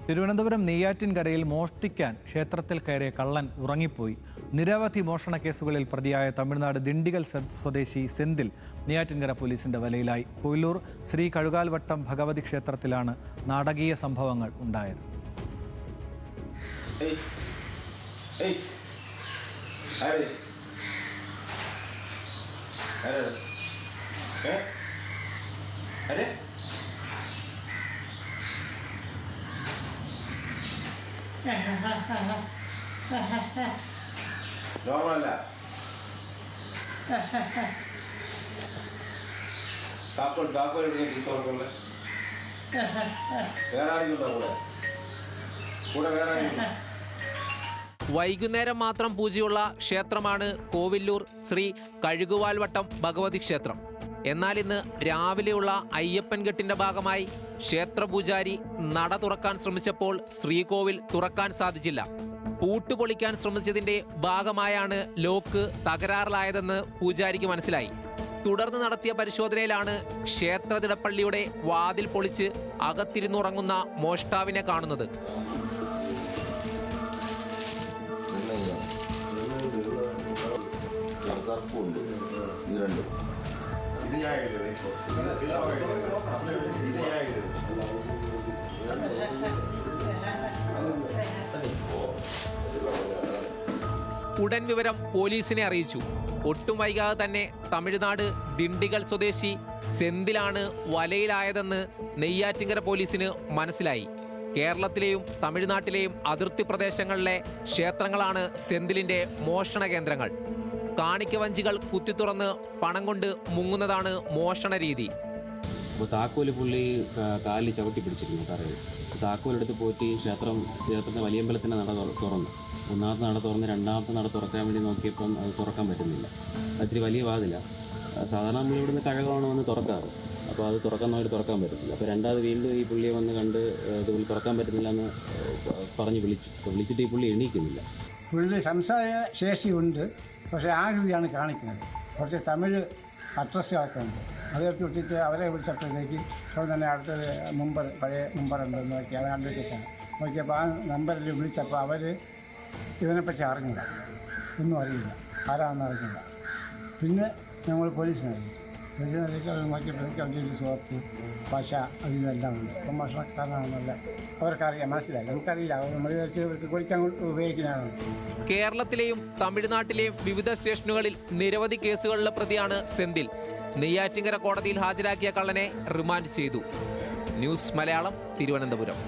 തിരുവനന്തപുരം നെയ്യാറ്റിൻകരയിൽ മോഷ്ടിക്കാൻ ക്ഷേത്രത്തിൽ കയറിയ കള്ളൻ ഉറങ്ങിപ്പോയി. നിരവധി മോഷണ കേസുകളിൽ പ്രതിയായ തമിഴ്നാട് ദിണ്ടിഗൽ സ്വദേശി സെന്തിൽ നെയ്യാറ്റിൻകര പോലീസിന്റെ വലയിലായി. കൊയിലൂർ ശ്രീ കഴുകാൽവട്ടം ഭഗവതി ക്ഷേത്രത്തിലാണ് നാടകീയ സംഭവങ്ങൾ ഉണ്ടായത്. നോർമലല്ല. താക്കോൽ എടുക്കുന്ന വേറെ ആരെങ്കിലും കൂടെ വേറെ ആരെങ്കിലും. വൈകുന്നേരം മാത്രം പൂജയുള്ള ക്ഷേത്രമാണ് കോവില്ലൂർ ശ്രീ കഴുകുവാൽവട്ടം ഭഗവതി ക്ഷേത്രം. എന്നാൽ ഇന്ന് രാവിലെയുള്ള അയ്യപ്പൻകെട്ടിന്റെ ഭാഗമായി ക്ഷേത്രപൂജാരി നട തുറക്കാൻ ശ്രമിച്ചപ്പോൾ ശ്രീകോവിൽ തുറക്കാൻ സാധിച്ചില്ല. പൂട്ടുപൊളിക്കാൻ ശ്രമിച്ചതിന്റെ ഭാഗമായാണ് ലോക്ക് തകരാറിലായതെന്ന് പൂജാരിക്ക് മനസ്സിലായി. തുടർന്ന് നടത്തിയ പരിശോധനയിലാണ് ക്ഷേത്രതിടപ്പള്ളിയുടെ വാതിൽ പൊളിച്ച് അകത്തിരുന്നുറങ്ങുന്ന മോഷ്ടാവിനെ കാണുന്നത്. ഉടൻ വിവരം പോലീസിനെ അറിയിച്ചു. ഒട്ടും വൈകാതെ തന്നെ തമിഴ്നാട് ദിണ്ടിഗൽ സ്വദേശി സെന്തിലാണ് വലയിലായതെന്ന് നെയ്യാറ്റിൻകര പോലീസിന് മനസ്സിലായി. കേരളത്തിലെയും തമിഴ്നാട്ടിലെയും അതിർത്തി പ്രദേശങ്ങളിലെ ക്ഷേത്രങ്ങളാണ് സെന്തിലിന്റെ മോഷണ കേന്ദ്രങ്ങൾ. കാണിക്കവഞ്ചികൾ കുത്തിത്തുറന്ന് പണം കൊണ്ട് മുങ്ങുന്നതാണ് മോഷണ രീതി. അപ്പോൾ താക്കോല് പുള്ളി കാലിൽ ചവിട്ടി പിടിച്ചിരുന്നു തറയിൽ. താക്കോലെടുത്ത് പോറ്റി ക്ഷേത്രത്തിൻ്റെ വലിയമ്പലത്തിൻ്റെ നട തുറന്നു. ഒന്നാമത്തെ നട തുറന്ന് രണ്ടാമത്തെ നട തുറക്കാൻ വേണ്ടി നോക്കിയപ്പം അത് തുറക്കാൻ പറ്റുന്നില്ല. അത്തിരി വലിയ വാതില. സാധാരണ നമ്മൾ ഇവിടുന്ന് കഴകമാണ് വന്ന് തുറക്കാറ്. അപ്പോൾ അത് തുറക്കാൻ പറ്റത്തില്ല. അപ്പോൾ രണ്ടാമത് വീണ്ടും ഈ പുള്ളിയെ വന്ന് കണ്ട് ഇതുപോലെ തുറക്കാൻ പറ്റുന്നില്ല എന്ന് പറഞ്ഞ് വിളിച്ചിട്ട് ഈ പുള്ളി എണീക്കുന്നില്ല. പുള്ളി സംസാര ശേഷിയുണ്ട്, പക്ഷേ ആകൃതിയാണ് കാണിക്കുന്നത്. കുറച്ച് തമിഴ് അഡ്രസ്സുകളൊക്കെ ഉണ്ട്. അതെടുത്ത് വിട്ടിട്ട് അവരെ വിളിച്ചപ്പോഴത്തേക്ക് ഇപ്പോൾ തന്നെ അടുത്തത് പഴയ മുമ്പറുണ്ടെന്ന് നോക്കി അത് കണ്ടിട്ടാണ് നോക്കിയപ്പോൾ ആ നമ്പറിൽ വിളിച്ചപ്പോൾ അവർ ഇതിനെപ്പറ്റി അറിഞ്ഞില്ല, ഒന്നും അറിയില്ല, ആരാണെന്ന് അറിഞ്ഞില്ല. പിന്നെ ഞങ്ങൾ പോലീസിനറിയിച്ചു. അത് നോക്കിയപ്പോഴേക്കും അതിൻ്റെ സോപ്പ് പശ അതിലെല്ലാം ഉണ്ട്. അപ്പം ഭക്ഷണക്കാരനാണെന്നല്ല അവർക്കറിയാം, മനസ്സിലായില്ല. നമുക്കറിയില്ല, നമ്മൾ കുളിക്കാൻ ഉപയോഗിക്കുന്നതാണ്. കേരളത്തിലെയും തമിഴ്നാട്ടിലെയും വിവിധ സ്റ്റേഷനുകളിൽ നിരവധി കേസുകളിലെ പ്രതിയാണ് സെന്തിൽ. നെയ്യാറ്റിൻകര കോടതിയിൽ ഹാജരാക്കിയ കള്ളനെ റിമാൻഡ് ചെയ്തു. ന്യൂസ് മലയാളം, തിരുവനന്തപുരം.